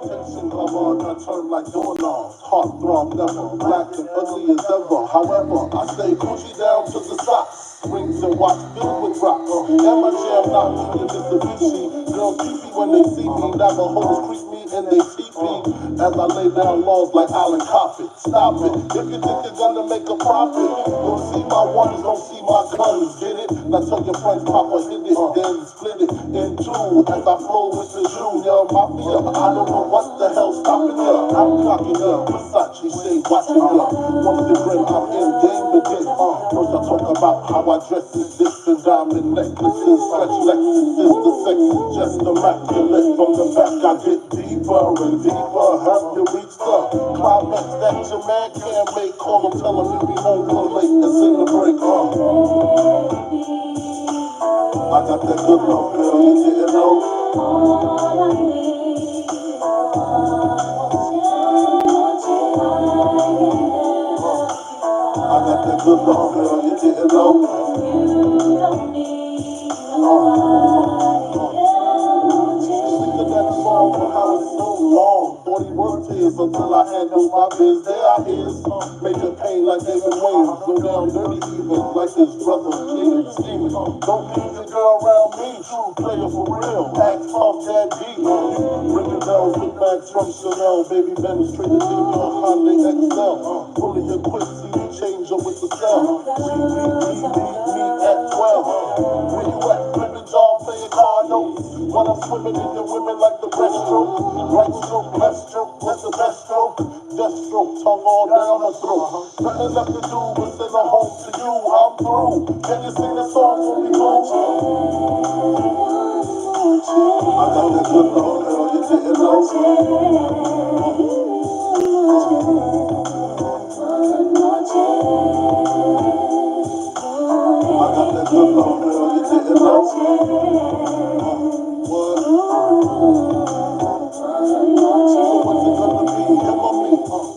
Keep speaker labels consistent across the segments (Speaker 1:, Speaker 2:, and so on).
Speaker 1: Attention lover, I turn like doorknobs. Heartthrob never, black and ugly as ever. However, I stay Gucci down to the socks. Rings and watch filled with rocks. And my jam not in the Mitsubishi. Girls creepy when they see me. Navajos creep me and they teepee. As I lay down laws like Alan Coffin. Stop it, if you think you're gonna make a profit. Don't see my ones, don't see my guns. Get it? Now tell your friends, Papa hit it, then split it in two. As I flow with the Junior Mafia, I don't know what the hell stopping ya. I'm clocking ya, Versace shade watching ya. Once the grin, I'm in game again. First I talk about how I dress is this and diamond necklaces, stretch Lexus is the sex is just immaculate. From the back I get deeper and deeper. Have you reached the climax that your man can't make? Call him, tell him he'll be home for late and sing the break. I got that good love, girl, you didn't know. I got that good love, girl, you didn't know. Singing that song for how it's so long. 40 work tears until I handle my biz. There I is, making pain like David Wayne. Go down dirty even like his brother King scheming. Don't leave the girl around me, true player for real. Act off that D. Ringing bells with bags from Chanel. Baby Ben's traded in your Hyundai XL. Fully equipped, see me change up with the cell. Me at 12. Where you at? Ribbons all playing hard notes. While I'm swimming in your women like the breaststroke. Right stroke, left stroke, that's the best stroke. Death stroke, tongue all down her throat. Nothing left to do but send her home to you. I'm through. Can you sing the song for me, boo? I got that good love, girl, you didn't know. I got that good love, girl, you didn't know. What? So what's it gonna be? Him or me?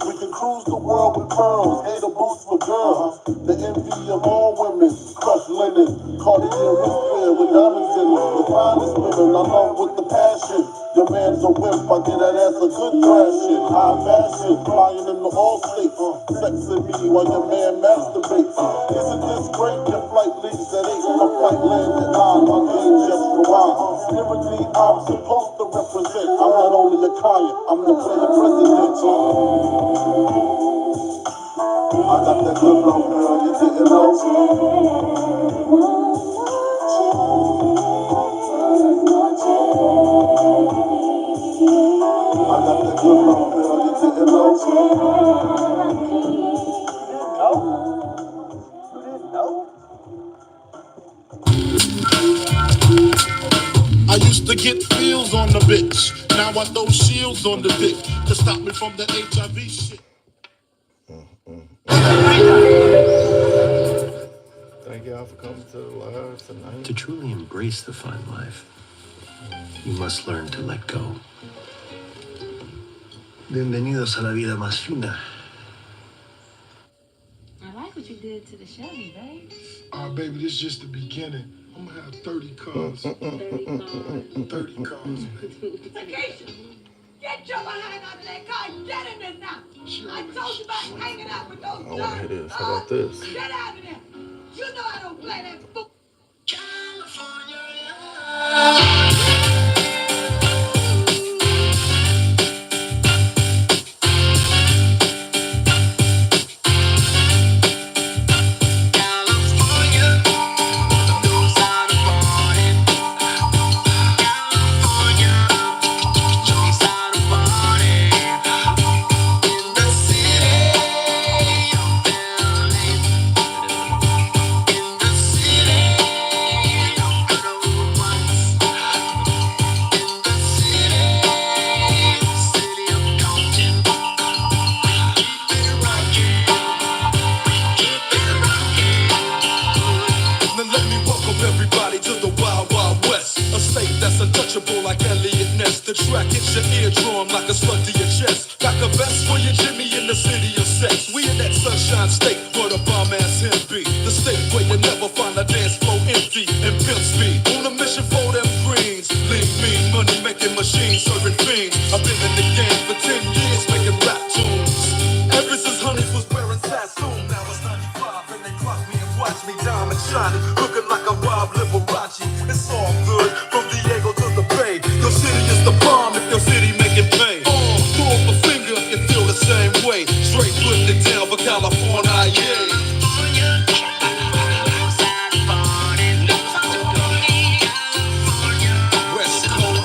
Speaker 1: We can cruise the world with pearls, hater boots for girls. The envy of all women, crushed linen, Cartier wristband with diamonds in it. The finest women I love with the passion. Your man's a wimp, I get that ass a good thrashing. High fashion, flying in the all states. Sexing me while your man masturbates. Isn't this great? Your flight leaves at 8. My flight lands at 9. My game just rewind. Lyrically, I'm supposed to represent. I'm not only a client, I'm the player president. I got that good love, girl, you didn't know. I got that good love, girl, you didn't know. I used to get feels on the bitch. Now I throw shields on the dick to stop me from the HIV shit.
Speaker 2: Thank y'all for coming to the live tonight.
Speaker 3: To truly embrace the fun life, you must learn to let go. Bienvenidos a la vida más fina.
Speaker 4: I like what you did to the Chevy, babe.
Speaker 1: Baby, this is just the beginning. I'm gonna have 30 cars. 30 cars.
Speaker 5: Takesha, get your behind out of that car and get in there now. I told you about hanging out with those
Speaker 2: I want to hear this. How about this?
Speaker 5: Get out of there. You know I don't play that fool. California.
Speaker 1: Like Elliot Ness, the track hits your eardrum like a slug to your chest. Got the best for your Jimmy in the city of sex. We in that sunshine state where the bomb ass him be. The state where you never find a dance floor empty and pimp speed. On a mission for them greens. Lean, mean, money making machines serving fiends. I've been in the game
Speaker 6: jam for 10 years making rap tunes. Ever since Honeys was wearing Sassoon. Now it's 95 and they clock me and watch me diamond shining, looking like a Rob Liberace. It's all good from Diego to the Bay. Your city is the bomb if your city making pay. Throw up a finger if you feel the same way. Straight putting it down for California, yeah. West Coast.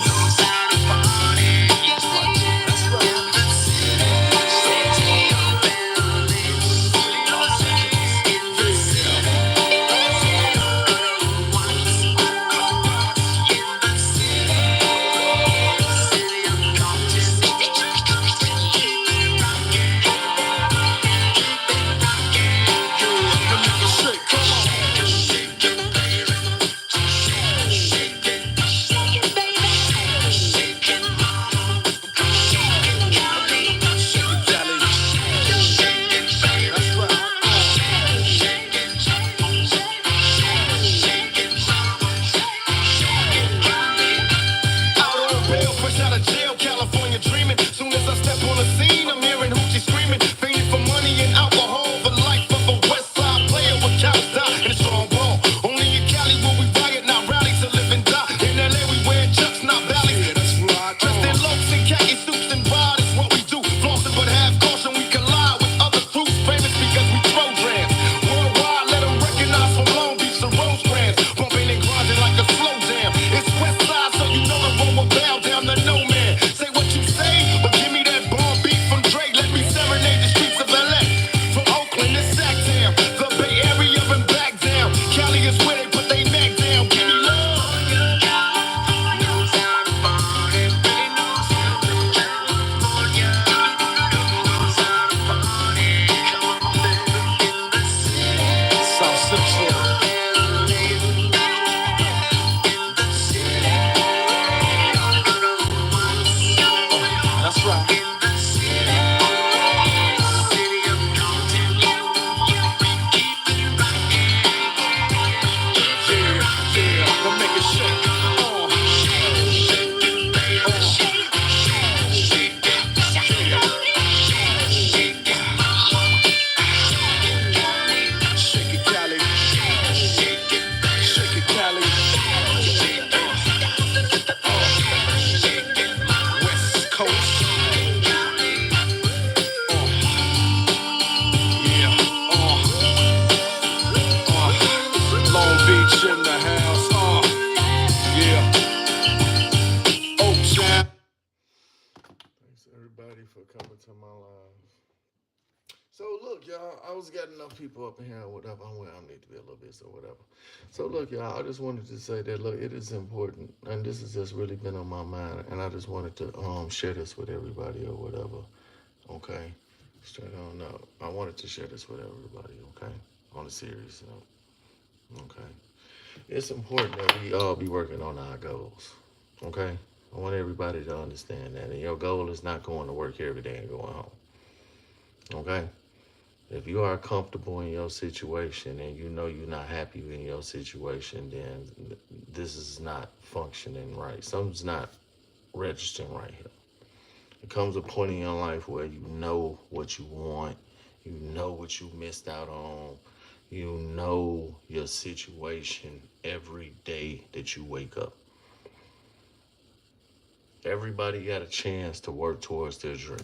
Speaker 2: Everybody for coming to my live. So look, y'all, I was getting enough people up in here or whatever. I need to be a little bit, so whatever. So look, y'all, I just wanted to say that look, it is important, and this has just really been on my mind, and I just wanted to share this with everybody or whatever. Okay, straight on up. I wanted to share this with everybody. Okay, on a serious note. Okay, it's important that we all be working on our goals. Okay, I want everybody to understand that, and your goal is not going to work every day and going home. Okay. If you are comfortable in your situation and you know you're not happy in your situation, then this is not functioning right. Something's not registering right here. It comes a point in your life where you know what you want, you know what you missed out on, you know your situation every day that you wake up. Everybody got a chance to work towards their dream.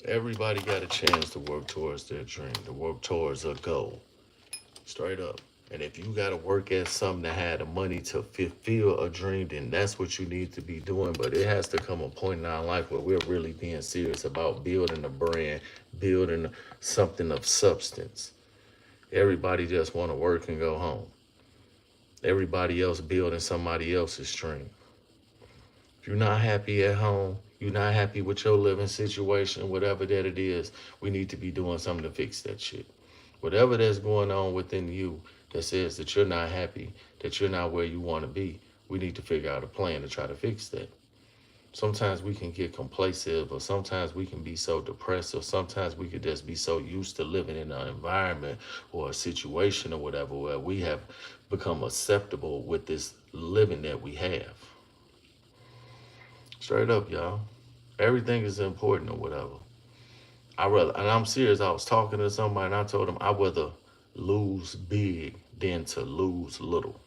Speaker 2: Everybody got a chance to work towards their dream, to work towards a goal. Straight up. And if you got to work at something that had the money to fulfill a dream, then that's what you need to be doing. But it has to come a point in our life where we're really being serious about building a brand, building something of substance. Everybody just want to work and go home. Everybody else building somebody else's dream. If you're not happy at home, you're not happy with your living situation, whatever that it is, we need to be doing something to fix that shit. Whatever that's going on within you that says that you're not happy, that you're not where you want to be, we need to figure out a plan to try to fix that. Sometimes we can get complacent, or sometimes we can be so depressed, or sometimes we could just be so used to living in an environment or a situation or whatever where we have become acceptable with this living that we have. Straight up, y'all. Everything is important or whatever. And I'm serious. I was talking to somebody and I told them I'd rather lose big than to lose little.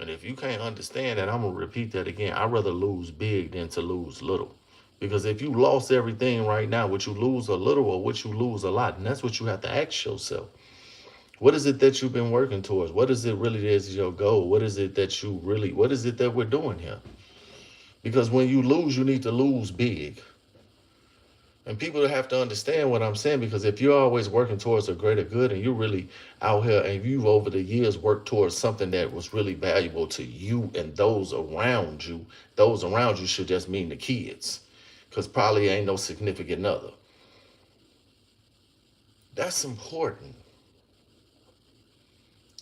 Speaker 2: And if you can't understand that, I'm going to repeat that again. I'd rather lose big than to lose little. Because if you lost everything right now, would you lose a little or would you lose a lot? And that's what you have to ask yourself. What is it that you've been working towards? What is it really is your goal? What is it that we're doing here? Because when you lose, you need to lose big. And people have to understand what I'm saying, because if you're always working towards a greater good and you're really out here and you've over the years worked towards something that was really valuable to you and those around you should just mean the kids, because probably ain't no significant other. That's important.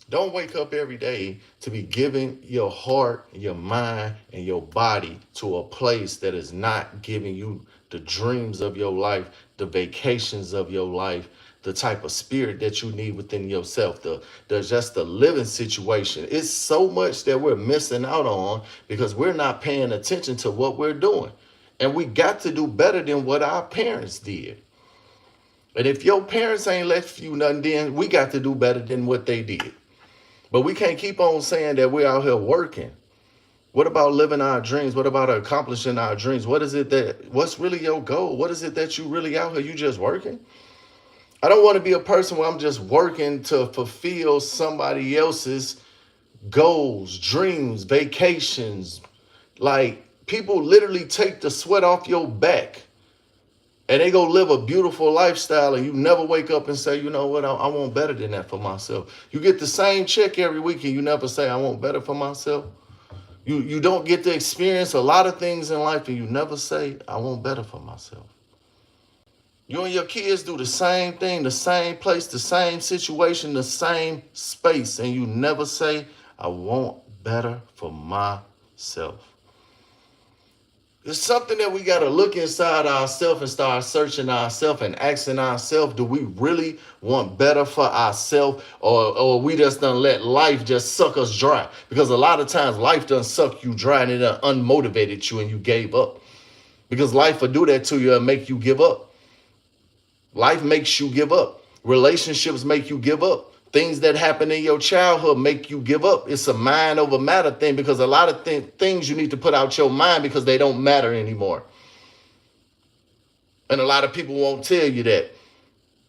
Speaker 2: Don't wake up every day to be giving your heart, your mind, and your body to a place that is not giving you the dreams of your life, the vacations of your life, the type of spirit that you need within yourself, the just the living situation. It's so much that we're missing out on because we're not paying attention to what we're doing. And we got to do better than what our parents did. And if your parents ain't left you nothing, then we got to do better than what they did. But we can't keep on saying that we're out here working. What about living our dreams? What about accomplishing our dreams? What's really your goal? What is it that you really out here? You just working? I don't want to be a person where I'm just working to fulfill somebody else's goals, dreams, vacations. Like, people literally take the sweat off your back and they go live a beautiful lifestyle, and you never wake up and say, you know what, I want better than that for myself. You get the same check every week and you never say, I want better for myself. You don't get to experience a lot of things in life and you never say, I want better for myself. You and your kids do the same thing, the same place, the same situation, the same space, and you never say, I want better for myself. It's something that we got to look inside ourselves and start searching ourselves and asking ourselves, do we really want better for ourselves, or we just done let life just suck us dry? Because a lot of times life done suck you dry and it done unmotivated you and you gave up. Because life will do that to you and make you give up. Life makes you give up. Relationships make you give up. Things that happen in your childhood make you give up. It's a mind over matter thing, because a lot of things you need to put out your mind because they don't matter anymore. And a lot of people won't tell you that.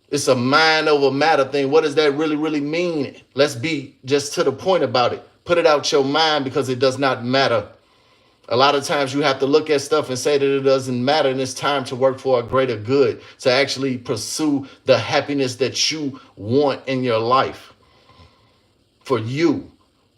Speaker 2: It's a mind over matter thing. What does that really, really mean? Let's be just to the point about it. Put it out your mind because it does not matter. A lot of times you have to look at stuff and say that it doesn't matter, and it's time to work for a greater good, to actually pursue the happiness that you want in your life for you.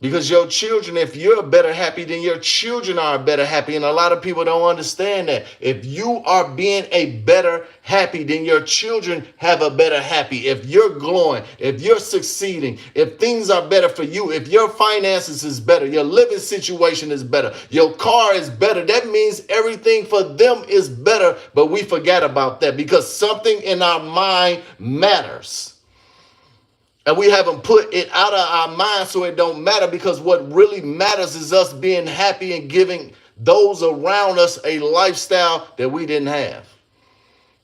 Speaker 2: Because your children, if you're better happy, then your children are better happy. And a lot of people don't understand that. If you are being a better happy, then your children have a better happy. If you're glowing, if you're succeeding, if things are better for you, if your finances is better, your living situation is better, your car is better, that means everything for them is better. But we forget about that because something in our mind matters. And we haven't put it out of our mind so it don't matter, because what really matters is us being happy and giving those around us a lifestyle that we didn't have.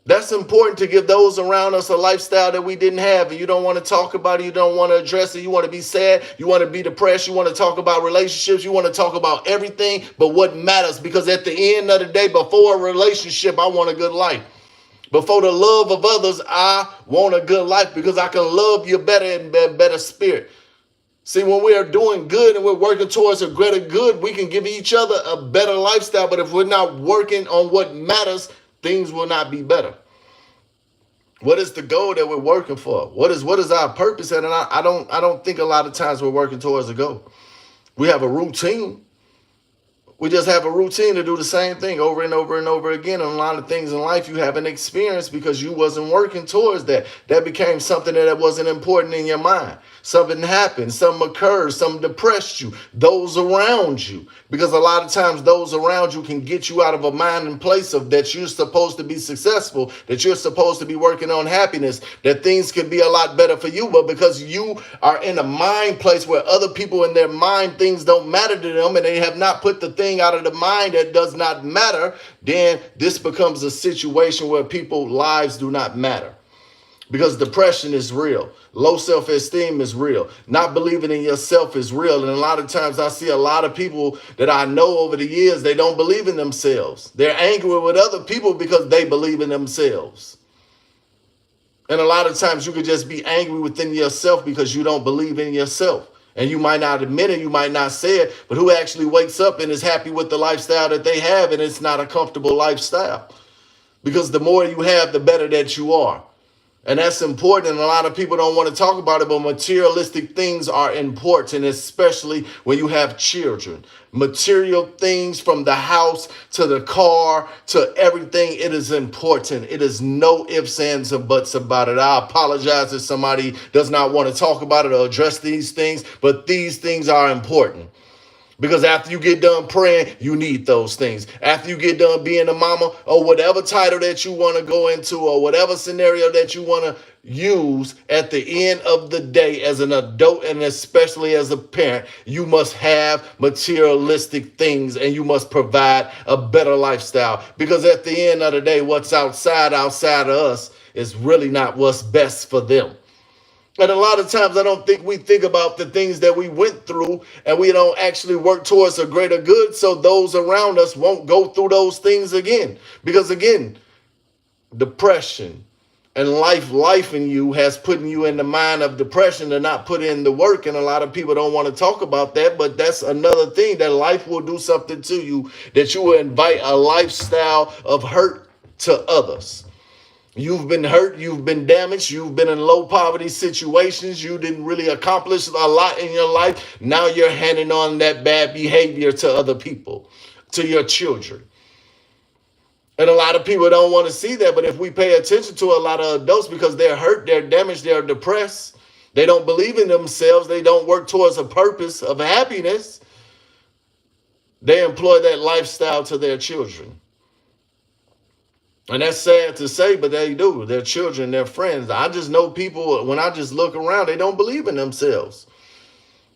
Speaker 2: That's important, to give those around us a lifestyle that we didn't have. And you don't want to talk about it. You don't want to address it. You want to be sad. You want to be depressed. You want to talk about relationships. You want to talk about everything but what matters. Because at the end of the day, before a relationship, I want a good life. Before the love of others, I want a good life, because I can love you better and better spirit. See, when we are doing good and we're working towards a greater good, we can give each other a better lifestyle. But if we're not working on what matters, things will not be better. What is the goal that we're working for? What is our purpose? And I don't think a lot of times we're working towards a goal. We have a routine. We just have a routine to do the same thing over and over and over again. And a lot of things in life you haven't experienced because you wasn't working towards that. That became something that wasn't important in your mind. Something happened, something occurred, something depressed you, those around you. Because a lot of times those around you can get you out of a mind and place of that you're supposed to be successful, that you're supposed to be working on happiness, that things could be a lot better for you. But because you are in a mind place where other people in their mind, things don't matter to them, and they have not put the thing out of the mind that does not matter, then this becomes a situation where people's lives do not matter. Because depression is real. Low self-esteem is real. Not believing in yourself is real. And a lot of times I see a lot of people that I know over the years, they don't believe in themselves. They're angry with other people because they believe in themselves. And a lot of times you could just be angry within yourself because you don't believe in yourself. And you might not admit it, you might not say it, but who actually wakes up and is happy with the lifestyle that they have, and it's not a comfortable lifestyle? Because the more you have, the better that you are. And that's important, and a lot of people don't want to talk about it, but materialistic things are important, especially when you have children. Material things, from the house to the car to everything, it is important. It is no ifs, ands, or buts about it. I apologize if somebody does not want to talk about it or address these things, but these things are important. Because after you get done praying, you need those things. After you get done being a mama, or whatever title that you want to go into, or whatever scenario that you want to use, at the end of the day, as an adult and especially as a parent, you must have materialistic things, and you must provide a better lifestyle. Because at the end of the day, what's outside of us is really not what's best for them. And a lot of times I don't think we think about the things that we went through, and we don't actually work towards a greater good so those around us won't go through those things again. Because again, depression and life in you has put you in the mind of depression to not put in the work. And a lot of people don't want to talk about that, but that's another thing, that life will do something to you, that you will invite a lifestyle of hurt to others. You've been hurt, you've been damaged, you've been in low poverty situations, you didn't really accomplish a lot in your life. Now you're handing on that bad behavior to other people, to your children. And a lot of people don't want to see that, but if we pay attention to a lot of adults, because they're hurt, they're damaged, they're depressed, they don't believe in themselves, they don't work towards a purpose of happiness, they employ that lifestyle to their children. And that's sad to say, but they do. Their children, their friends. I just know people, when I just look around, they don't believe in themselves.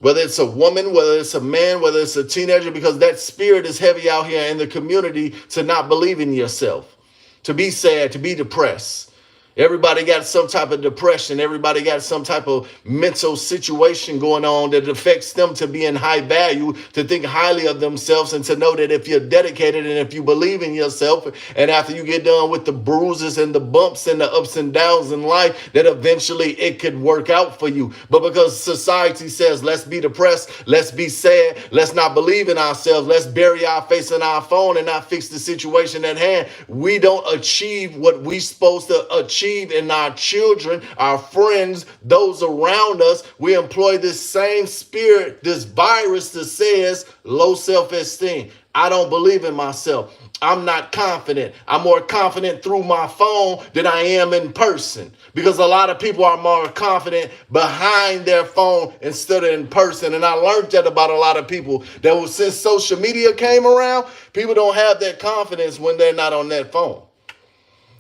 Speaker 2: Whether it's a woman, whether it's a man, whether it's a teenager, because that spirit is heavy out here in the community, to not believe in yourself, to be sad, to be depressed. Everybody got some type of depression. Everybody got some type of mental situation going on that affects them to be in high value, to think highly of themselves, and to know that if you're dedicated and if you believe in yourself, and after you get done with the bruises and the bumps and the ups and downs in life, that eventually it could work out for you. But because society says, let's be depressed, let's be sad, let's not believe in ourselves, let's bury our face in our phone and not fix the situation at hand, we don't achieve what we're supposed to achieve in our children, our friends, those around us. We employ this same spirit, this virus that says low self-esteem. I don't believe in myself. I'm not confident. I'm more confident through my phone than I am in person, because a lot of people are more confident behind their phone instead of in person. And I learned that about a lot of people, that since social media came around, people don't have that confidence when they're not on that phone.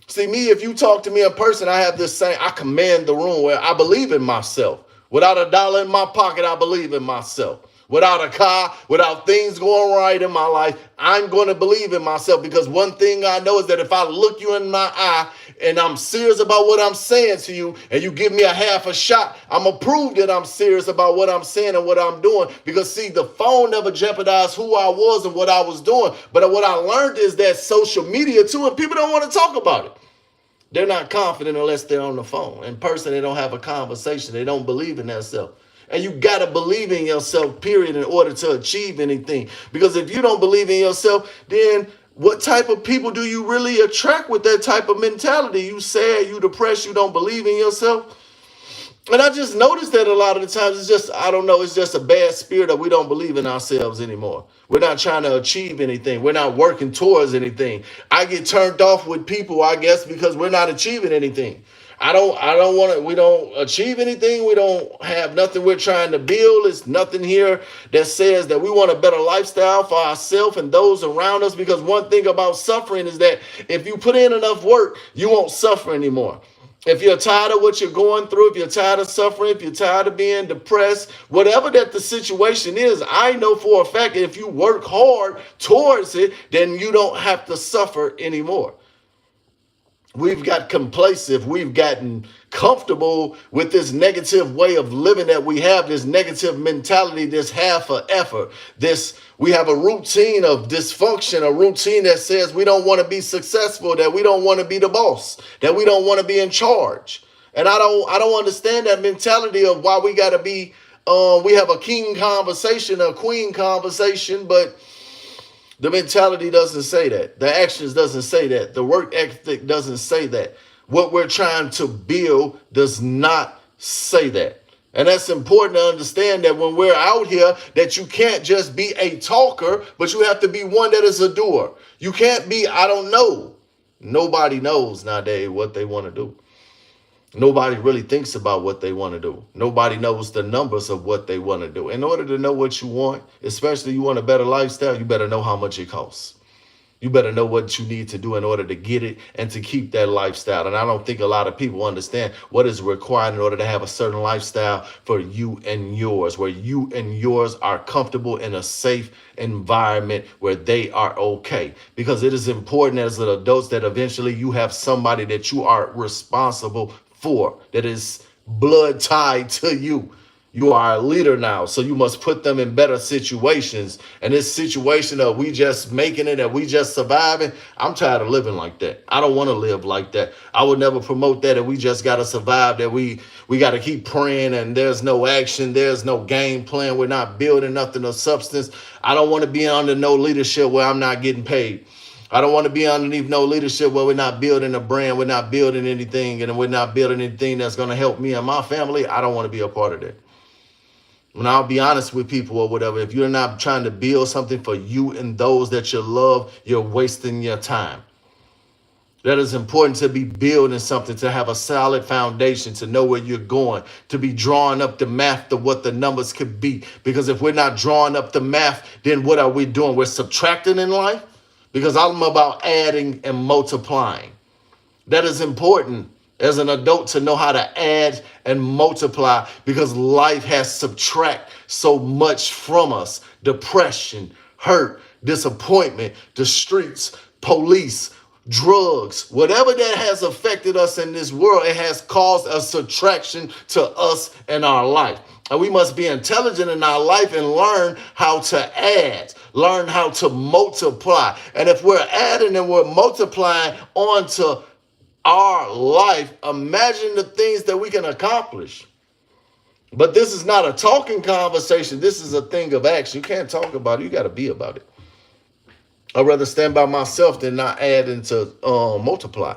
Speaker 2: See, me, if you talk to me in person, I have this saying, I command the room, where I believe in myself. Without a dollar in my pocket, I believe in myself. Without a car, without things going right in my life, I'm going to believe in myself, because one thing I know is that if I look you in my eye and I'm serious about what I'm saying to you, and you give me a half a shot, I'm going to prove that I'm serious about what I'm saying and what I'm doing. Because see, the phone never jeopardized who I was and what I was doing. But what I learned is that social media too, and people don't want to talk about it. They're not confident unless they're on the phone. In person, they don't have a conversation. They don't believe in themselves. And you got to believe in yourself, period, in order to achieve anything. Because if you don't believe in yourself, then what type of people do you really attract with that type of mentality? You sad, you depressed, you don't believe in yourself. And I just noticed that a lot of the times it's just, I don't know, it's just a bad spirit that we don't believe in ourselves anymore. We're not trying to achieve anything. We're not working towards anything. I get turned off with people, I guess, because we're not achieving anything. I don't want to, we don't achieve anything. We don't have nothing we're trying to build. It's nothing here that says that we want a better lifestyle for ourselves and those around us. Because one thing about suffering is that if you put in enough work, you won't suffer anymore. If you're tired of what you're going through, if you're tired of suffering, if you're tired of being depressed, whatever that the situation is, I know for a fact that if you work hard towards it, then you don't have to suffer anymore. We've got complacent. We've gotten comfortable with this negative way of living that we have, this negative mentality, this half of effort. We have a routine of dysfunction, a routine that says we don't want to be successful, that we don't want to be the boss, that we don't want to be in charge. And I don't understand that mentality of why we got to be, we have a king conversation, a queen conversation, but the mentality doesn't say that. The actions doesn't say that. The work ethic doesn't say that. What we're trying to build does not say that. And that's important to understand that when we're out here, that you can't just be a talker, but you have to be one that is a doer. You can't be, I don't know. Nobody knows nowadays what they want to do. Nobody really thinks about what they want to do. Nobody knows the numbers of what they want to do. In order to know what you want, especially you want a better lifestyle, you better know how much it costs. You better know what you need to do in order to get it and to keep that lifestyle. And I don't think a lot of people understand what is required in order to have a certain lifestyle for you and yours, where you and yours are comfortable in a safe environment where they are okay. Because it is important as adults that eventually you have somebody that you are responsible for, that is blood tied to you. You are a leader now, so you must put them in better situations. And this situation of we just making it and we just surviving, I'm tired of living like that. I don't want to live like that. I would never promote that we just got to survive, that we got to keep praying and there's no action, there's no game plan, we're not building nothing of substance. I don't want to be under no leadership where I'm not getting paid. I don't want to be underneath no leadership where we're not building a brand, we're not building anything, and we're not building anything that's going to help me and my family. I don't want to be a part of that. And I'll be honest with people or whatever, if you're not trying to build something for you and those that you love, you're wasting your time. That is important, to be building something, to have a solid foundation, to know where you're going, to be drawing up the math of what the numbers could be. Because if we're not drawing up the math, then what are we doing? We're subtracting in life. Because I'm about adding and multiplying. That is important as an adult to know how to add and multiply, because life has subtract so much from us. Depression, hurt, disappointment, the streets, police, drugs, whatever that has affected us in this world, it has caused a subtraction to us in our life. And we must be intelligent in our life and learn how to add, learn how to multiply. And if we're adding and we're multiplying onto our life, imagine the things that we can accomplish. But this is not a talking conversation. This is a thing of action. You can't talk about it. You got to be about it. I'd rather stand by myself than not add and to multiply.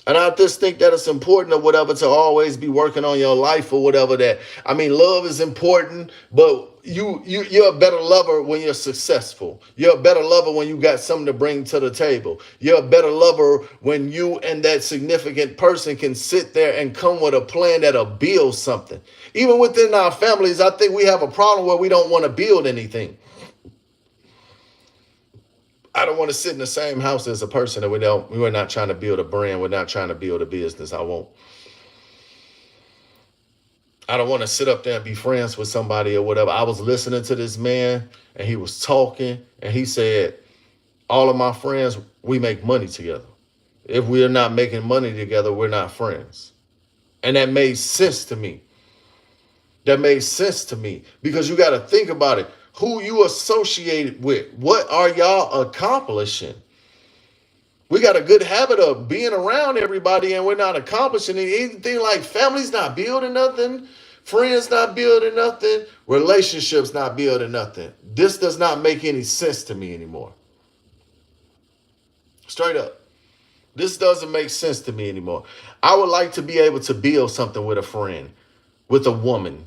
Speaker 2: And I just think that it's important or whatever to always be working on your life or whatever that. I mean, love is important, but you're a better lover when you're successful. You're a better lover when you got something to bring to the table. You're a better lover when you and that significant person can sit there and come with a plan that'll build something. Even within our families, I think we have a problem where we don't want to build anything. I don't want to sit in the same house as a person that we're not trying to build a brand. We're not trying to build a business. I don't want to sit up there and be friends with somebody or whatever. I was listening to this man and he was talking and he said, all of my friends, we make money together. If we're not making money together, we're not friends. And that made sense to me. That made sense to me because you got to think about it. Who you associated with? What are y'all accomplishing? We got a good habit of being around everybody and we're not accomplishing anything. Like families not building nothing, friends not building nothing, relationships not building nothing. This does not make any sense to me anymore. Straight up. This doesn't make sense to me anymore. I would like to be able to build something with a friend, with a woman,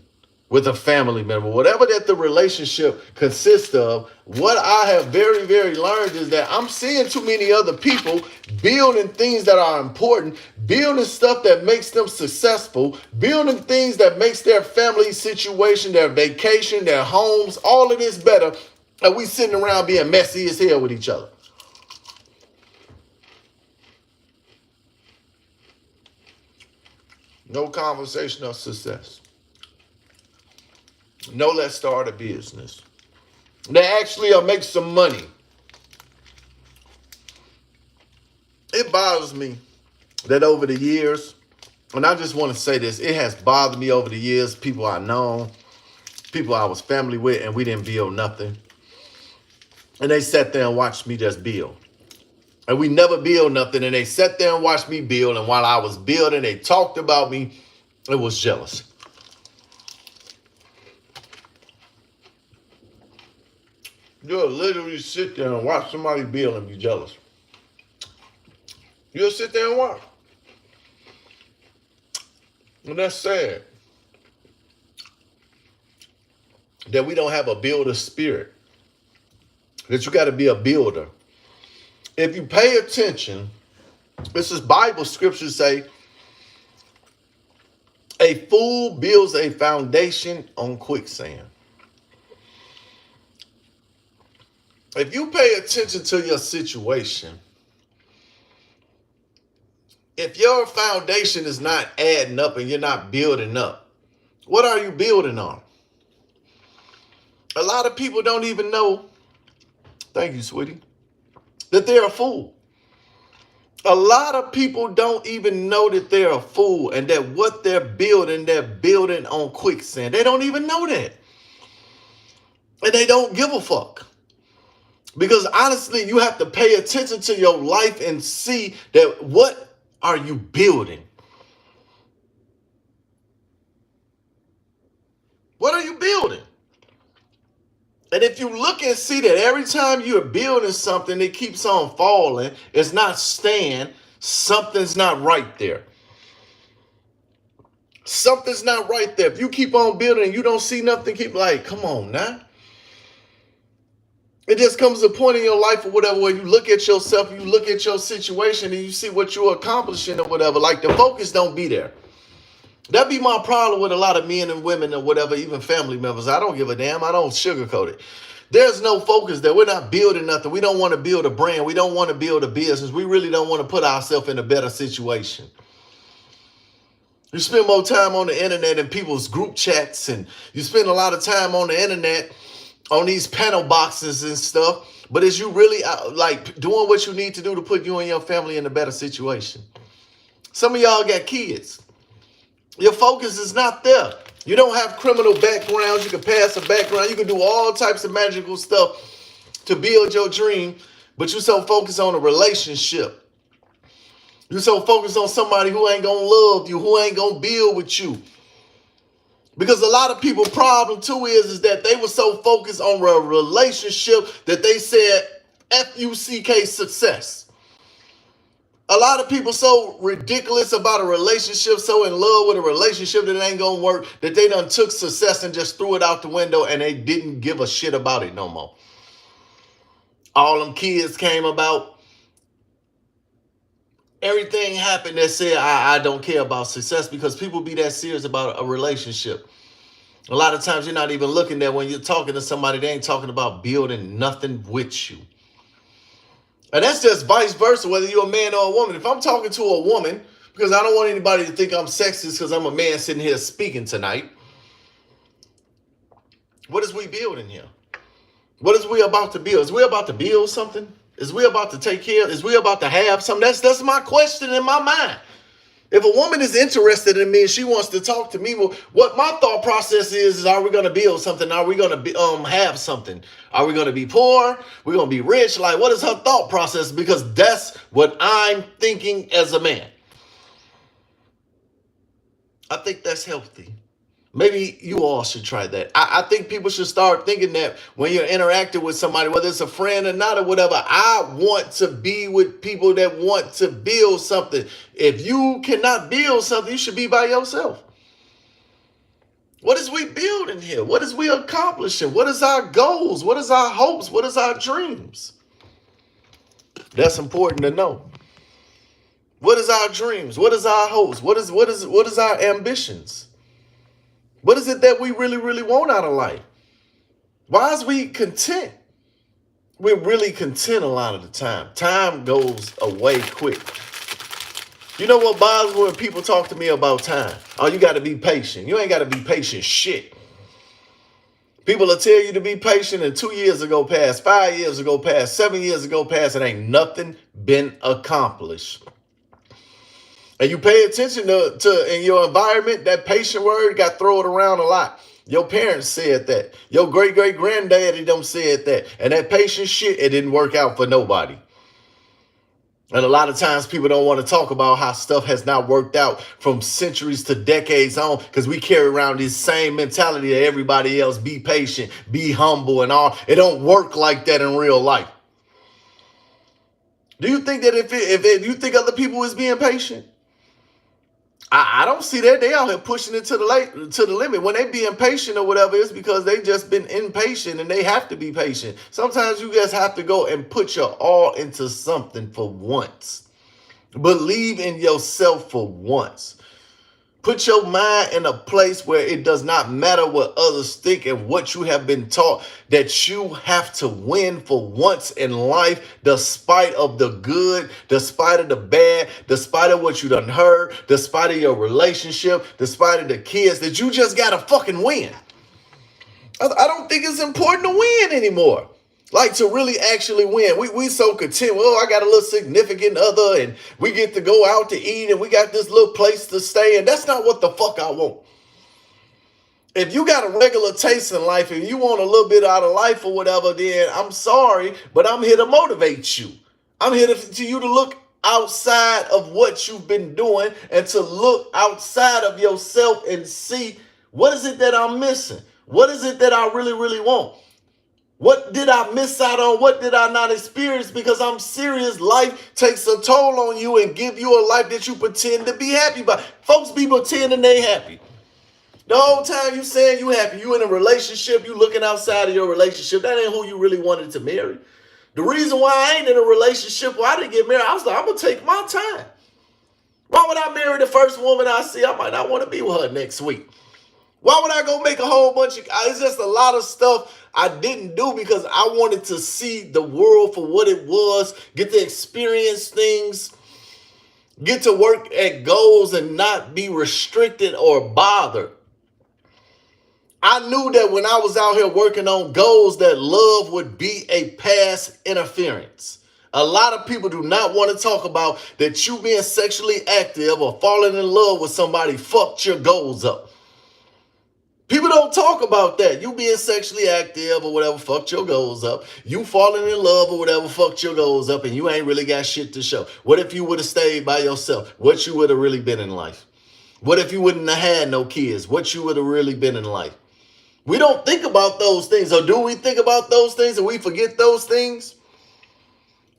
Speaker 2: with a family member, whatever that the relationship consists of. What I have very, very learned is that I'm seeing too many other people building things that are important, building stuff that makes them successful, building things that makes their family situation, their vacation, their homes, all of this better, and we sitting around being messy as hell with each other. No conversation of success. No, let's start a business. They actually make some money. It bothers me that over the years, and I just want to say this, it has bothered me over the years, people I know, people I was family with, and we didn't build nothing. And they sat there and watched me just build. And we never build nothing, and they sat there and watched me build, and while I was building, they talked about me. It was jealous. You'll literally sit there and watch somebody build and be jealous. You'll sit there and watch. And that's sad. That we don't have a builder spirit. That you got to be a builder. If you pay attention, this is Bible scriptures say, a fool builds a foundation on quicksand. If you pay attention to your situation, if your foundation is not adding up and you're not building up, what are you building on? A lot of people don't even know, thank you, sweetie, that they're a fool. A lot of people don't even know that they're a fool and that what they're building on quicksand. They don't even know that. And they don't give a fuck. Because honestly, you have to pay attention to your life and see that what are you building? What are you building? And if you look and see that every time you're building something, it keeps on falling, it's not staying, something's not right there. Something's not right there. If you keep on building and you don't see nothing, keep like, come on now. It just comes to a point in your life or whatever where you look at yourself, you look at your situation and you see what you're accomplishing or whatever. Like the focus don't be there. That'd be my problem with a lot of men and women or whatever, even family members. I don't give a damn. I don't sugarcoat it. There's no focus there. We're not building nothing. We don't want to build a brand. We don't want to build a business. We really don't want to put ourselves in a better situation. You spend more time on the internet and people's group chats, and you spend a lot of time on the internet on these panel boxes and stuff. But is you really like doing what you need to do to put you and your family in a better situation? Some of y'all got kids. Your focus is not there. You don't have criminal backgrounds. You can pass a background. You can do all types of magical stuff to build your dream, but you're so focused on a relationship. You're so focused on somebody who ain't gonna love you, who ain't gonna build with you. Because a lot of people's problem too is that they were so focused on a relationship that they said F-U-C-K success. A lot of people so ridiculous about a relationship, so in love with a relationship that it ain't gonna work, that they done took success and just threw it out the window and they didn't give a shit about it no more. All them kids came about. Everything happened that said, I don't care about success because people be that serious about a relationship. A lot of times you're not even looking there when you're talking to somebody, they ain't talking about building nothing with you. And that's just vice versa, whether you're a man or a woman. If I'm talking to a woman, because I don't want anybody to think I'm sexist because I'm a man sitting here speaking tonight. What is we building here? What is we about to build? Is we about to build something? Is we about to take care? Is we about to have something? That's my question in my mind. If a woman is interested in me and she wants to talk to me, well, what my thought process is are we going to build something? Are we going to have something? Are we going to be poor? We're going to be rich? Like, what is her thought process? Because that's what I'm thinking as a man. I think that's healthy. Maybe you all should try that. I think people should start thinking that when you're interacting with somebody, whether it's a friend or not or whatever, I want to be with people that want to build something. If you cannot build something, you should be by yourself. What is we building here? What is we accomplishing? What is our goals? What is our hopes? What is our dreams? That's important to know. What is our dreams? What is our hopes? What is our ambitions? What is it that we really, really want out of life? Why is we content? We're really content a lot of the time. Time goes away quick. You know what bothers me when people talk to me about time? Oh, you got to be patient. You ain't got to be patient shit. People will tell you to be patient, and 2 years ago past, 5 years ago past, 7 years ago past, and ain't nothing been accomplished. And you pay attention to in your environment, that patient word got thrown around a lot. Your parents said that. Your great-great-granddaddy them said that. And that patient shit, it didn't work out for nobody. And a lot of times people don't want to talk about how stuff has not worked out from centuries to decades on, because we carry around this same mentality that everybody else, be patient, be humble and all. It don't work like that in real life. Do you think that if you think other people is being patient? I don't see that. They out here pushing it to the limit. When they being patient or whatever, it's because they just been impatient and they have to be patient. Sometimes you guys have to go and put your all into something for once. Believe in yourself for once. Put your mind in a place where it does not matter what others think and what you have been taught, that you have to win for once in life, despite of the good, despite of the bad, despite of what you done heard, despite of your relationship, despite of the kids, that you just got to fucking win. I don't think it's important to win anymore. Like, to really actually win. We so content. Well, I got a little significant other and we get to go out to eat and we got this little place to stay. And that's not what the fuck I want. If you got a regular taste in life and you want a little bit out of life or whatever, then I'm sorry, but I'm here to motivate you. I'm here to you to look outside of what you've been doing and to look outside of yourself and see, what is it that I'm missing? What is it that I really, really want? What did I miss out on? What did I not experience? Because I'm serious. Life takes a toll on you and give you a life that you pretend to be happy by. Folks be pretending they happy. The whole time you saying you happy, you in a relationship, you looking outside of your relationship. That ain't who you really wanted to marry. The reason why I ain't in a relationship, why I didn't get married, I was like, I'm going to take my time. Why would I marry the first woman I see? I might not want to be with her next week. Why would I go make a whole bunch of... It's just a lot of stuff I didn't do because I wanted to see the world for what it was, get to experience things, get to work at goals and not be restricted or bothered. I knew that when I was out here working on goals that love would be a past interference. A lot of people do not want to talk about that you being sexually active or falling in love with somebody fucked your goals up. People don't talk about that. You being sexually active or whatever fucked your goals up. You falling in love or whatever fucked your goals up, and you ain't really got shit to show. What if you would have stayed by yourself? What you would have really been in life? What if you wouldn't have had no kids? What you would have really been in life? We don't think about those things. Or do we think about those things and we forget those things?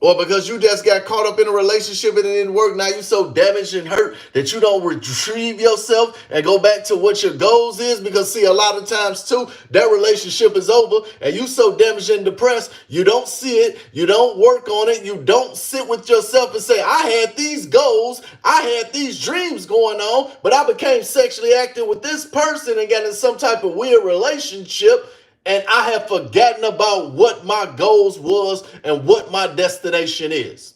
Speaker 2: Or because you just got caught up in a relationship and it didn't work, now you're so damaged and hurt that you don't retrieve yourself and go back to what your goals is? Because, see, a lot of times, too, that relationship is over and you so damaged and depressed, you don't see it, you don't work on it, you don't sit with yourself and say, I had these goals, I had these dreams going on, but I became sexually active with this person and got in some type of weird relationship, and I have forgotten about what my goals was and what my destination is.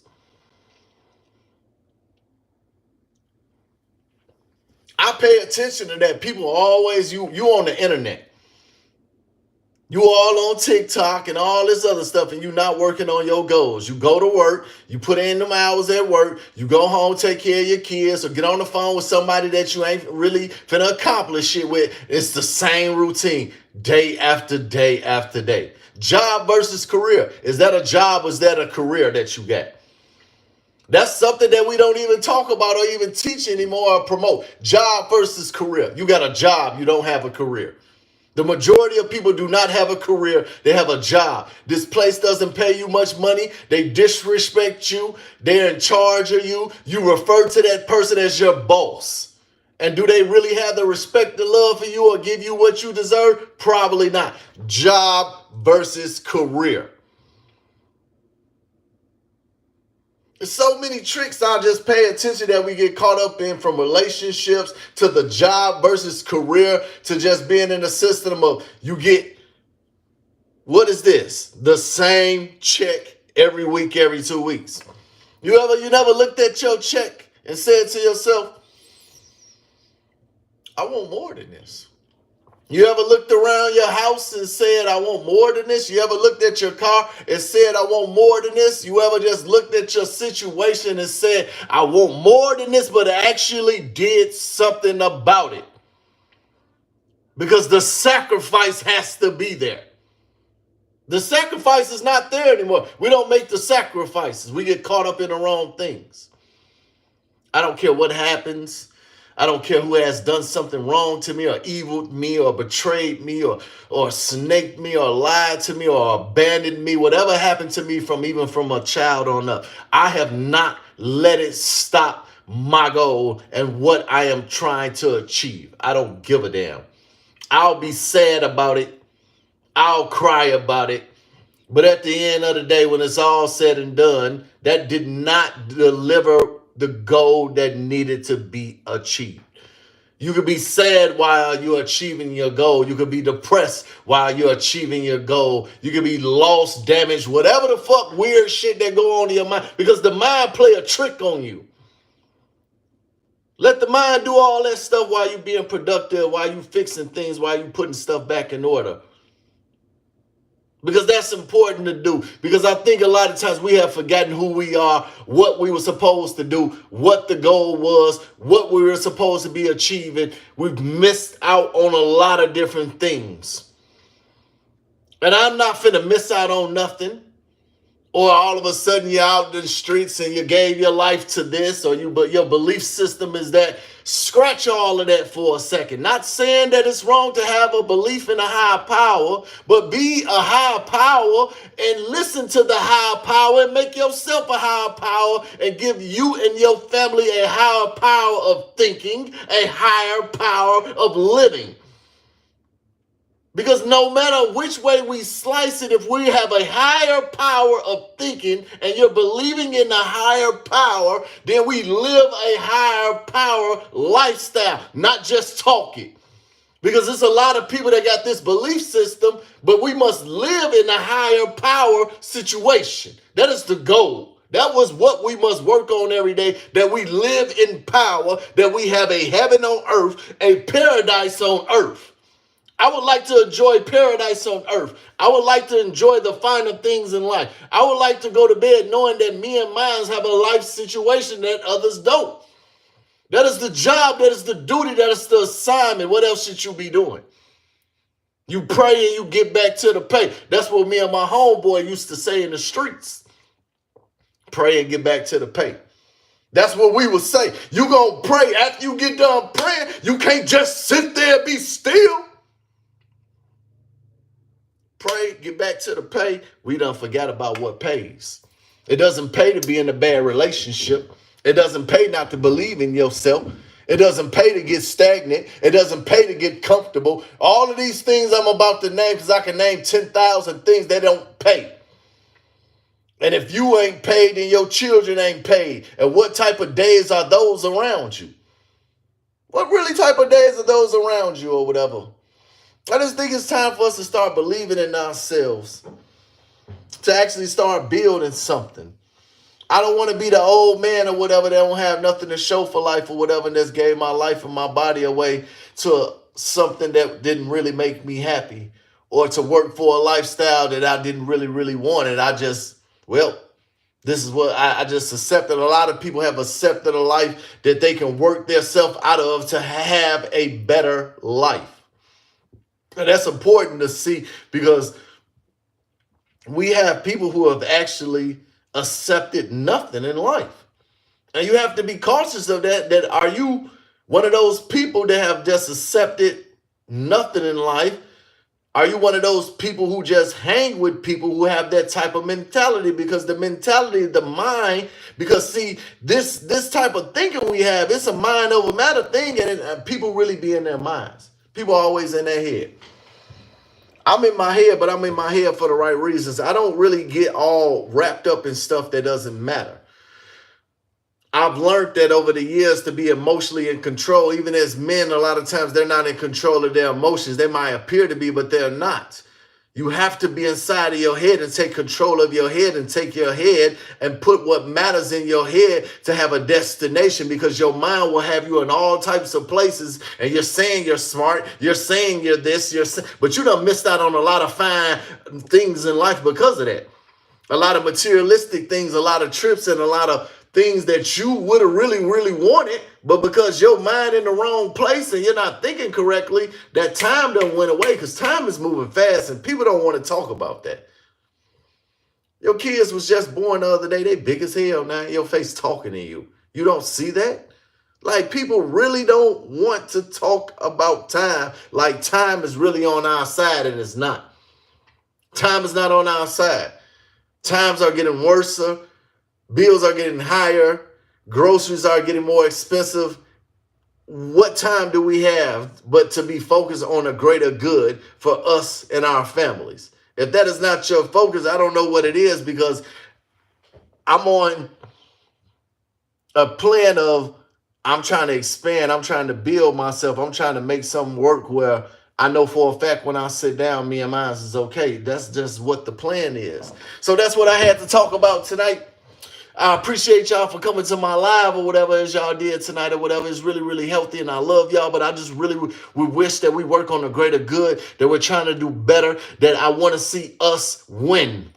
Speaker 2: I pay attention to that. People always, you on the internet. You all on TikTok and all this other stuff, and you not working on your goals. You go to work, you put in them hours at work, you go home, take care of your kids, or get on the phone with somebody that you ain't really finna accomplish shit with. It's the same routine, day after day after day. Job versus career. Is that a job or is that a career that you got? That's something that we don't even talk about or even teach anymore or promote. Job versus career. You got a job, you don't have a career. The majority of people do not have a career. They have a job. This place doesn't pay you much money. They disrespect you. They're in charge of you. You refer to that person as your boss. And do they really have the respect and love for you or give you what you deserve? Probably not. Job versus career. There's so many tricks I just pay attention that we get caught up in, from relationships to the job versus career to just being in the system of you get, what is this? The same check every week, every 2 weeks. You never looked at your check and said to yourself, I want more than this. You ever looked around your house and said, I want more than this? You ever looked at your car and said, I want more than this? You ever just looked at your situation and said, I want more than this, but actually did something about it? Because the sacrifice has to be there. The sacrifice is not there anymore. We don't make the sacrifices. We get caught up in the wrong things. I don't care what happens. I don't care who has done something wrong to me or eviled me or betrayed me or snaked me or lied to me or abandoned me. Whatever happened to me from a child on up, I have not let it stop my goal and what I am trying to achieve. I don't give a damn. I'll be sad about it. I'll cry about it. But at the end of the day, when it's all said and done, that did not deliver the goal that needed to be achieved. You could be sad while you're achieving your goal. You could be depressed while you're achieving your goal. You could be lost, damaged, whatever the fuck weird shit that go on in your mind, because the mind play a trick on you. Let the mind do all that stuff while you're being productive, while you fixing things, while you putting stuff back in order. Because that's important to do. Because I think a lot of times we have forgotten who we are, what we were supposed to do, what the goal was, what we were supposed to be achieving. We've missed out on a lot of different things. And I'm not finna miss out on nothing. Or all of a sudden you're out in the streets and you gave your life to this, but your belief system is that. Scratch all of that for a second. Not saying that it's wrong to have a belief in a higher power, but be a higher power and listen to the higher power and make yourself a higher power and give you and your family a higher power of thinking, a higher power of living. Because no matter which way we slice it, if we have a higher power of thinking and you're believing in a higher power, then we live a higher power lifestyle, not just talk it. Because there's a lot of people that got this belief system, but we must live in a higher power situation. That is the goal. That was what we must work on every day, that we live in power, that we have a heaven on earth, a paradise on earth. I would like to enjoy paradise on earth. I would like to enjoy the finer things in life. I would like to go to bed knowing that me and mine have a life situation that others don't. That is the job, that is the duty, that is the assignment. What else should you be doing? You pray and you get back to the pay. That's what me and my homeboy used to say in the streets. Pray and get back to the pay. That's what we would say. You gonna pray. After you get done praying, you can't just sit there and be still. Pray, get back to the pay. We done forgot about what pays. It doesn't pay to be in a bad relationship. It doesn't pay not to believe in yourself. It doesn't pay to get stagnant. It doesn't pay to get comfortable. All of these things I'm about to name, because I can name 10,000 things that don't pay. And if you ain't paid, then your children ain't paid. And what type of days are those around you? What really type of days are those around you or whatever? I just think it's time for us to start believing in ourselves, to actually start building something. I don't want to be the old man or whatever that don't have nothing to show for life or whatever, and just gave my life and my body away to something that didn't really make me happy, or to work for a lifestyle that I didn't really want. And I just, this is what I just accepted. A lot of people have accepted a life that they can work themselves out of to have a better life. And that's important to see, because we have people who have actually accepted nothing in life. And you have to be cautious of that. That are you one of those people that have just accepted nothing in life? Are you one of those people who just hang with people who have that type of mentality? Because the mentality, the mind, because see, this type of thinking we have, it's a mind over matter thing, and people really be in their minds. People are always in their head. I'm in my head, but I'm in my head for the right reasons. I don't really get all wrapped up in stuff that doesn't matter. I've learned that over the years to be emotionally in control. Even as men, a lot of times they're not in control of their emotions. They might appear to be, but they're not. You have to be inside of your head and take control of your head and take your head and put what matters in your head to have a destination, because your mind will have you in all types of places, and you're saying you're smart, you're saying you're this, but you done missed out on a lot of fine things in life because of that. A lot of materialistic things, a lot of trips, and a lot of things that you would have really, really wanted, but because your mind in the wrong place and you're not thinking correctly, that time done went away, because time is moving fast and people don't want to talk about that. Your kids was just born the other day. They big as hell now in your face talking to you. You don't see that? Like, people really don't want to talk about time. Like, time is really on our side, and it's not. Time is not on our side. Times are getting worse. Bills are getting higher. Groceries are getting more expensive. What time do we have but to be focused on a greater good for us and our families? If that is not your focus, I don't know what it is, because I'm on a plan of, I'm trying to expand. I'm trying to build myself. I'm trying to make something work where I know for a fact when I sit down, me and mine is okay. That's just what the plan is. So that's what I had to talk about tonight. I appreciate y'all for coming to my live or whatever as y'all did tonight or whatever. It's really, really healthy, and I love y'all, but I just really we wish that we work on a greater good, that we're trying to do better, that I want to see us win.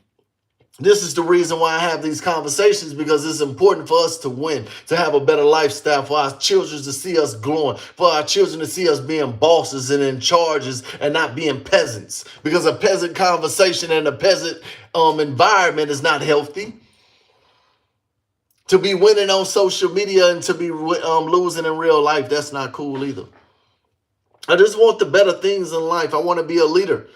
Speaker 2: This is the reason why I have these conversations, because it's important for us to win, to have a better lifestyle, for our children to see us glowing, for our children to see us being bosses and in charges and not being peasants, because a peasant conversation and a peasant environment is not healthy. To be winning on social media and to be losing in real life, that's not cool either. I just want the better things in life. I want to be a leader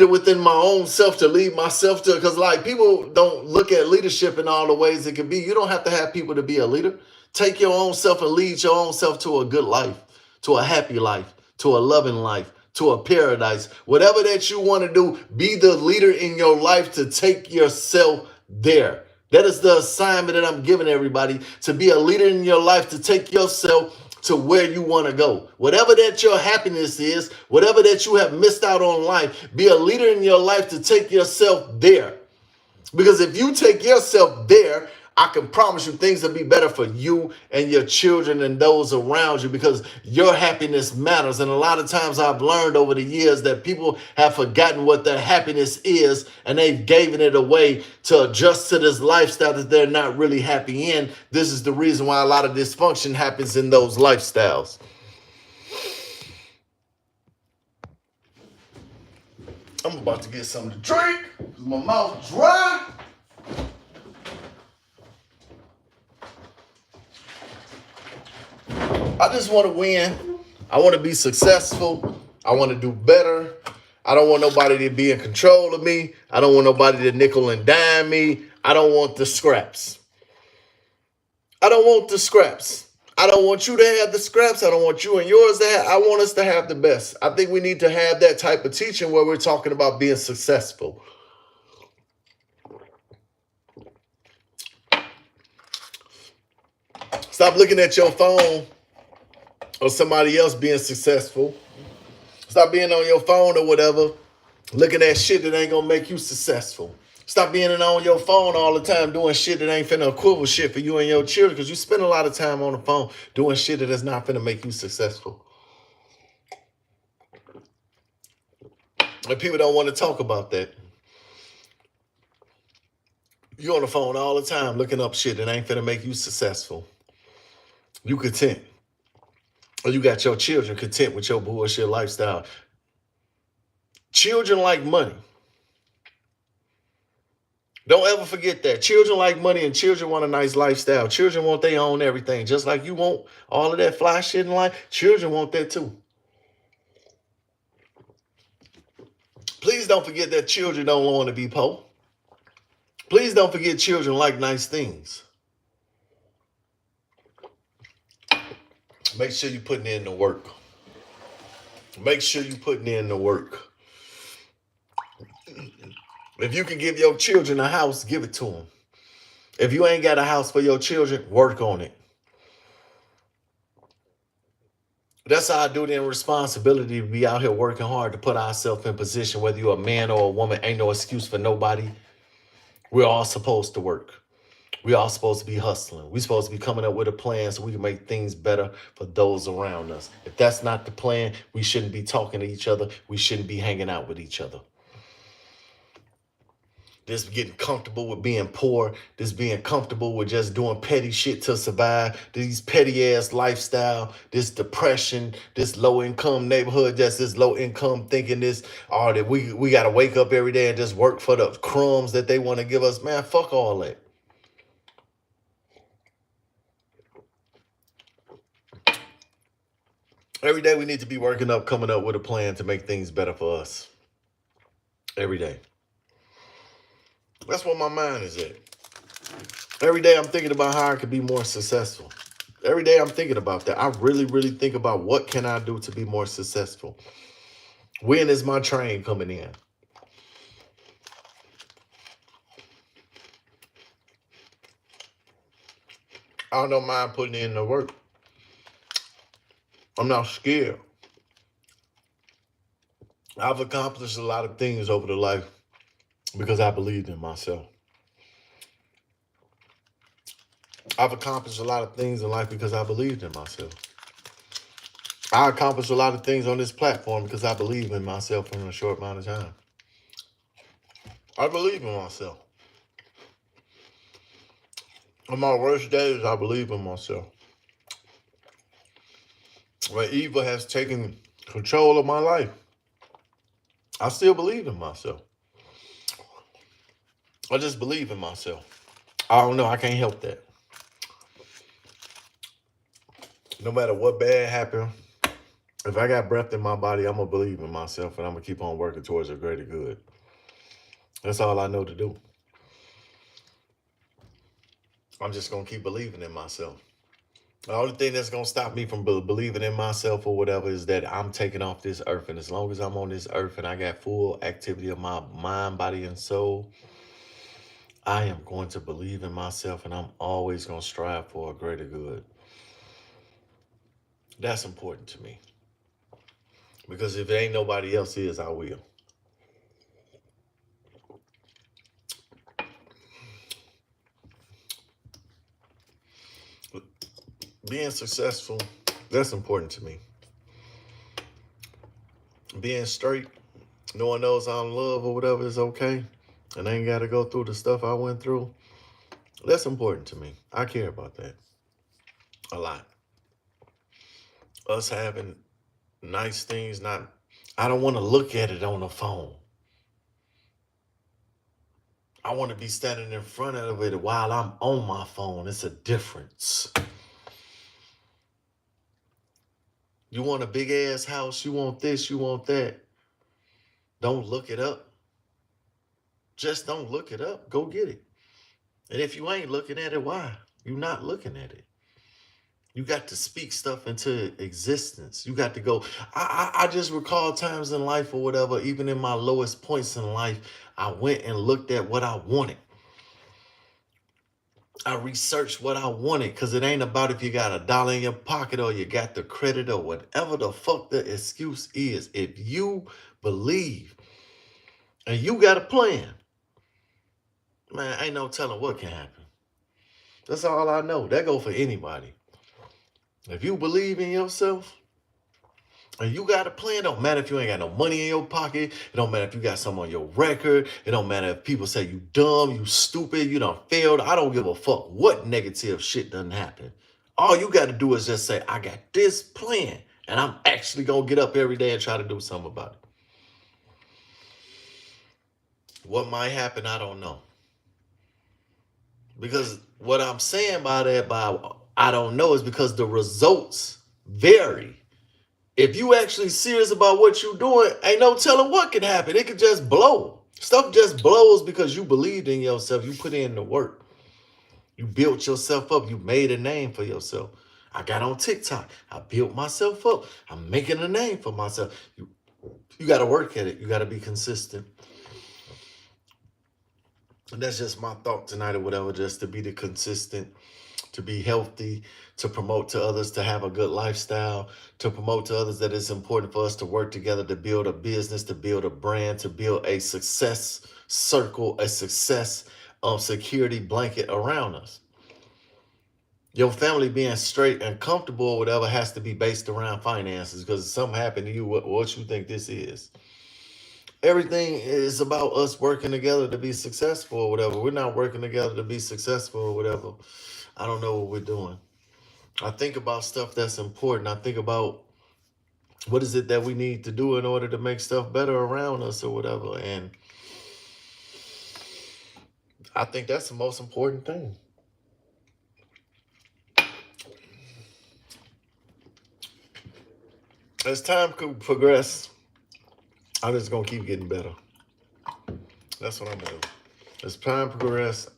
Speaker 2: within my own self, to lead myself to, because like, people don't look at leadership in all the ways it can be. You don't have to have people to be a leader. Take your own self and lead your own self to a good life, to a happy life, to a loving life, to a paradise. Whatever that you want to do, be the leader in your life to take yourself there. That is the assignment that I'm giving everybody, to be a leader in your life, to take yourself to where you want to go. Whatever that your happiness is, whatever that you have missed out on life, be a leader in your life to take yourself there. Because if you take yourself there, I can promise you things will be better for you and your children and those around you, because your happiness matters. And a lot of times I've learned over the years that people have forgotten what their happiness is, and they've given it away to adjust to this lifestyle that they're not really happy in. This is the reason why a lot of dysfunction happens in those lifestyles. I'm about to get something to drink because my mouth dry. I just want to win. I want to be successful. I want to do better. I don't want nobody to be in control of me. I don't want nobody to nickel and dime me. I don't want the scraps. I don't want the scraps. I don't want you to have the scraps. I don't want you and yours to have. I want us to have the best. I think we need to have that type of teaching where we're talking about being successful. Stop looking at your phone or somebody else being successful. Stop being on your phone or whatever, looking at shit that ain't gonna make you successful. Stop being on your phone all the time doing shit that ain't finna equivalent shit for you and your children, because you spend a lot of time on the phone doing shit that is not finna make you successful. And people don't want to talk about that. You on the phone all the time looking up shit that ain't finna make you successful. You content. Or you got your children content with your bullshit lifestyle. Children like money. Don't ever forget that. Children like money, and children want a nice lifestyle. Children want their own everything. Just like you want all of that fly shit in life, children want that too. Please don't forget that children don't want to be poor. Please don't forget children like nice things. Make sure you're putting in the work. Make sure you're putting in the work. If you can give your children a house, give it to them. If you ain't got a house for your children, work on it. That's our duty and responsibility to be out here working hard to put ourselves in position, whether you're a man or a woman. Ain't no excuse for nobody. We're all supposed to work. We all supposed to be hustling. We supposed to be coming up with a plan so we can make things better for those around us. If that's not the plan, we shouldn't be talking to each other. We shouldn't be hanging out with each other. This getting comfortable with being poor, this being comfortable with just doing petty shit to survive, these petty ass lifestyle, this depression, this low income neighborhood, just this low income thinking this, oh, that we got to wake up every day and just work for the crumbs that they want to give us. Man, fuck all that. Every day we need to be working up, coming up with a plan to make things better for us. Every day. That's where my mind is at. Every day I'm thinking about how I could be more successful. Every day I'm thinking about that. I really, really think about what can I do to be more successful. When is my train coming in? I don't mind putting in the work. I'm not scared. I've accomplished a lot of things over the life because I believed in myself. I've accomplished a lot of things in life because I believed in myself. I accomplished a lot of things on this platform because I believe in myself in a short amount of time. I believe in myself. On my worst days, I believe in myself. When evil has taken control of my life, I still believe in myself. I just believe in myself. I don't know. I can't help that. No matter what bad happened, if I got breath in my body, I'm going to believe in myself and I'm going to keep on working towards a greater good. That's all I know to do. I'm just going to keep believing in myself. The only thing that's going to stop me from believing in myself or whatever is that I'm taking off this earth. And as long as I'm on this earth and I got full activity of my mind, body, and soul, I am going to believe in myself and I'm always going to strive for a greater good. That's important to me. Because if it ain't nobody else is, I will. Being successful, that's important to me. Being straight, no one knows I'm in love or whatever is okay. And I ain't got to go through the stuff I went through. That's important to me. I care about that a lot. Us having nice things, I don't want to look at it on the phone. I want to be standing in front of it while I'm on my phone. It's a difference. You want a big ass house, you want this, you want that. Don't look it up. Just don't look it up. Go get it. And if you ain't looking at it, why? You're not looking at it. You got to speak stuff into existence. You got to go. I just recall times in life or whatever, even in my lowest points in life, I went and looked at what I wanted. I researched what I wanted because it ain't about if you got $1 in your pocket or you got the credit or whatever the fuck the excuse is. If you believe and you got a plan, man, ain't no telling what can happen. That's all I know. That go for anybody. If you believe in yourself and you got a plan, don't matter if you ain't got no money in your pocket. It don't matter if you got something on your record. It don't matter if people say you dumb, you stupid, you done failed. I don't give a fuck what negative shit done happen. All you got to do is just say, I got this plan and I'm actually going to get up every day and try to do something about it. What might happen, I don't know. Because what I'm saying by that, I don't know, is because the results vary. If you actually serious about what you're doing, ain't no telling what can happen. It could just blow. Stuff just blows because you believed in yourself. You put in the work. You built yourself up. You made a name for yourself. I got on TikTok. I built myself up. I'm making a name for myself. You got to work at it. You got to be consistent. And that's just my thought tonight or whatever, just to be the consistent, to be healthy, to promote to others to have a good lifestyle, to promote to others that it's important for us to work together to build a business, to build a brand, to build a success circle, a success security blanket around us. Your family being straight and comfortable or whatever has to be based around finances, because if something happened to you, what you think this is? Everything is about us working together to be successful or whatever. We're not working together to be successful or whatever. I don't know what we're doing. I think about stuff that's important. I think about what is it that we need to do in order to make stuff better around us or whatever. And I think that's the most important thing. As time could progress, I'm just going to keep getting better. That's what I'm going to do. As time progresses,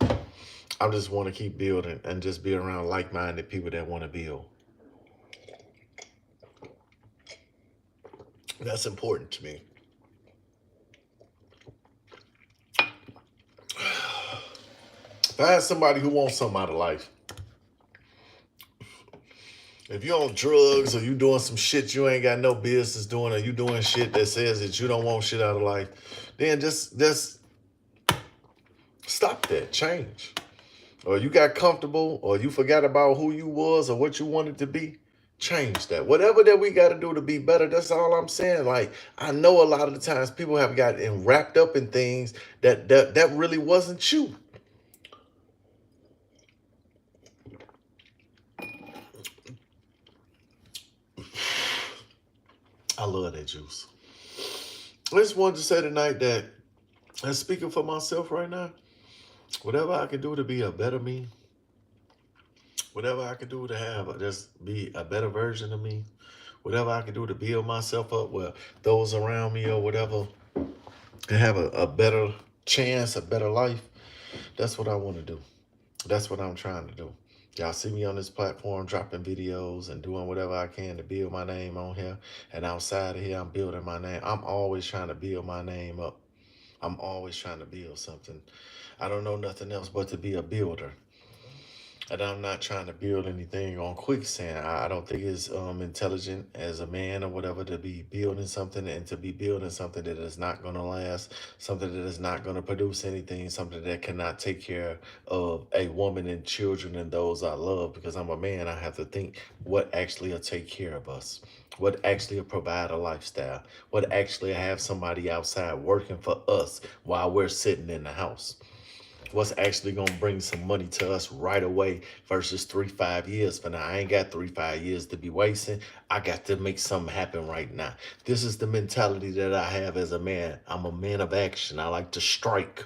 Speaker 2: I just want to keep building and just be around like-minded people that want to build. That's important to me. If I had somebody who wants something out of life, if you're on drugs or you doing some shit you ain't got no business doing, or you doing shit that says that you don't want shit out of life, then just stop that. Change. Or you got comfortable, or you forgot about who you was or what you wanted to be. Change that. Whatever that we got to do to be better, that's all I'm saying. Like, I know a lot of the times people have gotten wrapped up in things that really wasn't you. I love that juice. I just wanted to say tonight that, and speaking for myself right now, whatever I can do to be a better me, whatever I can do to have just be a better version of me, whatever I can do to build myself up where those around me or whatever can have a better chance, a better life, that's what I want to do. That's what I'm trying to do. Y'all see me on this platform dropping videos and doing whatever I can to build my name on here. And outside of here, I'm building my name. I'm always trying to build my name up. I'm always trying to build something. I don't know nothing else but to be a builder. And I'm not trying to build anything on quicksand. I don't think it's intelligent as a man or whatever to be building something and to be building something that is not going to last, something that is not going to produce anything, something that cannot take care of a woman and children and those I love. Because I'm a man, I have to think what actually will take care of us, what actually will provide a lifestyle, what actually have somebody outside working for us while we're sitting in the house. What's actually gonna bring some money to us right away versus 3-5 years from now. I ain't got 3-5 years to be wasting. I got to make something happen right now. This is the mentality that I have as a man. I'm a man of action. I like to strike.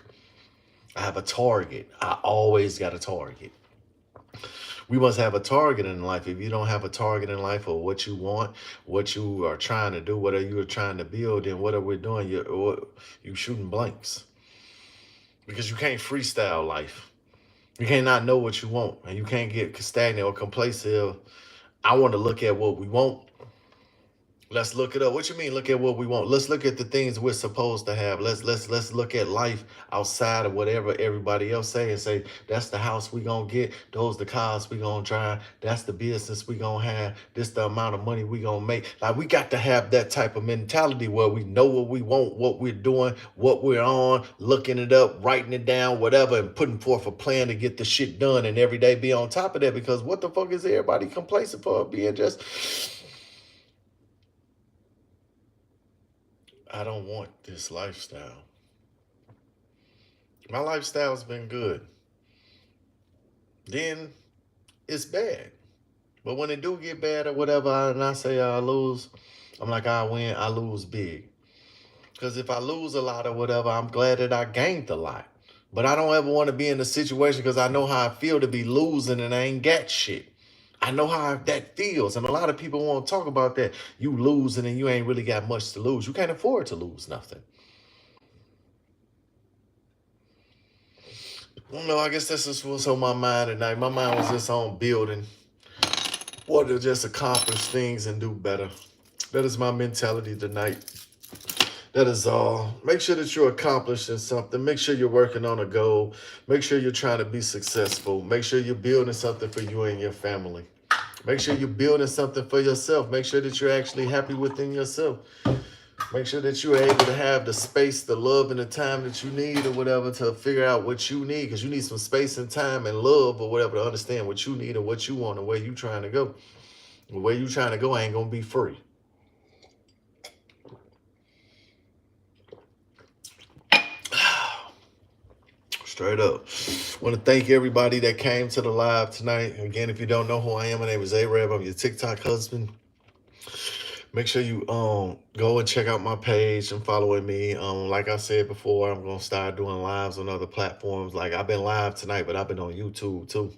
Speaker 2: I have a target. I always got a target. We must have a target in life. If you don't have a target in life or what you want, what you are trying to do, whatever you are trying to build, then what are we doing? You shooting blanks. Because you can't freestyle life. You can't not know what you want. And you can't get stagnant or complacent. I want to look at what we want. Let's look it up. What you mean look at what we want? Let's look at the things we're supposed to have. Let's look at life outside of whatever everybody else say and say, that's the house we gonna get, those the cars we gonna drive, that's the business we gonna have, this the amount of money we gonna make. Like, we got to have that type of mentality where we know what we want, what we're doing, what we're on, looking it up, writing it down, whatever, and putting forth a plan to get the shit done and every day be on top of that. Because what the fuck is everybody complacent for being just... I don't want this lifestyle. My lifestyle's been good. Then it's bad. But when it do get bad or whatever, and I say I lose, I'm like, I win, I lose big. Because if I lose a lot or whatever, I'm glad that I gained a lot. But I don't ever want to be in a situation because I know how I feel to be losing and I ain't got shit. I know how that feels. And a lot of people won't talk about that. You losing and you ain't really got much to lose. You can't afford to lose nothing. I don't know. I guess that's just what's on my mind tonight. My mind was just on building. What to just accomplish things and do better. That is my mentality tonight. That is all. Make sure that you're accomplishing something. Make sure you're working on a goal. Make sure you're trying to be successful. Make sure you're building something for you and your family. Make sure you're building something for yourself. Make sure that you're actually happy within yourself. Make sure that you're able to have the space, the love, and the time that you need or whatever to figure out what you need, because you need some space and time and love or whatever to understand what you need and what you want and where you're trying to go. Where you're trying to go ain't going to be free. Straight up. Want to thank everybody that came to the live tonight. Again, if you don't know who I am, my name is A-Rab. I'm your TikTok husband. Make sure you go and check out my page and following me. Like I said before, I'm going to start doing lives on other platforms. Like I've been live tonight, but I've been on YouTube too.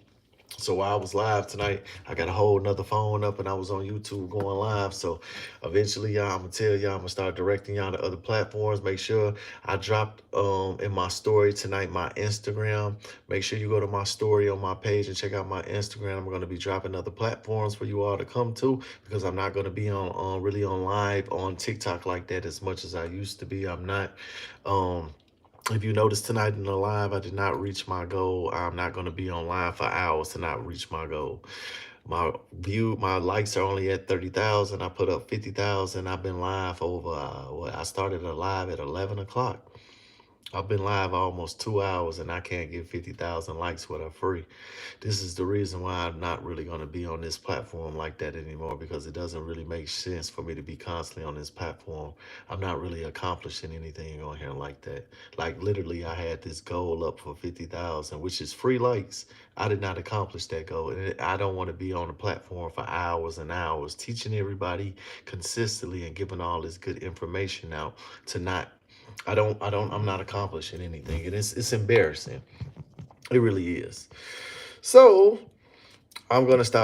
Speaker 2: So while I was live tonight, I got a whole nother phone up and I was on YouTube going live. So eventually, y'all, I'm going to tell y'all, I'm going to start directing y'all to other platforms. Make sure I dropped in my story tonight, my Instagram. Make sure you go to my story on my page and check out my Instagram. I'm going to be dropping other platforms for you all to come to, because I'm not going to be on really on live on TikTok like that as much as I used to be. I'm not. If you notice tonight in the live, I did not reach my goal. I'm not going to be on live for hours to not reach my goal. My likes are only at 30,000. I put up 50,000. I've been live over, I started a live at 11 o'clock. I've been live almost 2 hours and I can't get 50,000 likes without free. This is the reason why I'm not really going to be on this platform like that anymore, because it doesn't really make sense for me to be constantly on this platform. I'm not really accomplishing anything on here like that. Like literally, I had this goal up for 50,000, which is free likes. I did not accomplish that goal. And I don't want to be on the platform for hours and hours teaching everybody consistently and giving all this good information out to not. I'm not accomplishing anything. And it's embarrassing. It really is. So I'm going to stop